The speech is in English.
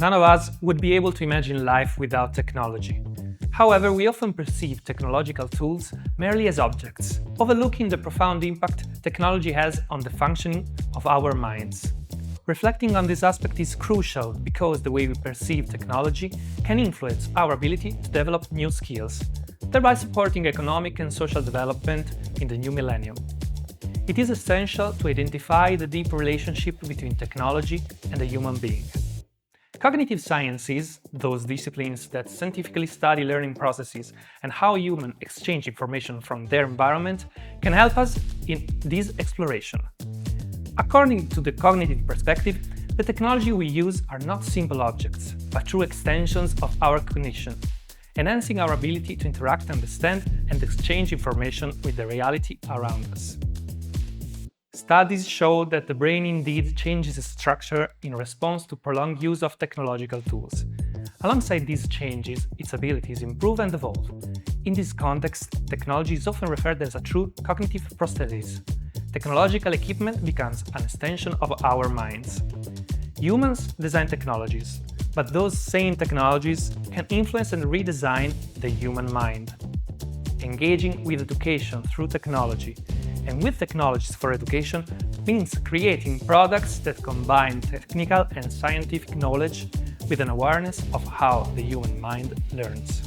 None of us would be able to imagine life without technology. However, we often perceive technological tools merely as objects, overlooking the profound impact technology has on the functioning of our minds. Reflecting on this aspect is crucial because the way we perceive technology can influence our ability to develop new skills, thereby supporting economic and social development in the new millennium. It is essential to identify the deep relationship between technology and the human being. Cognitive sciences, those disciplines that scientifically study learning processes and how humans exchange information from their environment, can help us in this exploration. According to the cognitive perspective, the technology we use are not simple objects, but true extensions of our cognition, enhancing our ability to interact, understand, and exchange information with the reality around us. Studies show that the brain indeed changes its structure in response to prolonged use of technological tools. Alongside these changes, its abilities improve and evolve. In this context, technology is often referred to as a true cognitive prosthesis. Technological equipment becomes an extension of our minds. Humans design technologies, but those same technologies can influence and redesign the human mind. Engaging with education through technology and with technologies for education means creating products that combine technical and scientific knowledge with an awareness of how the human mind learns.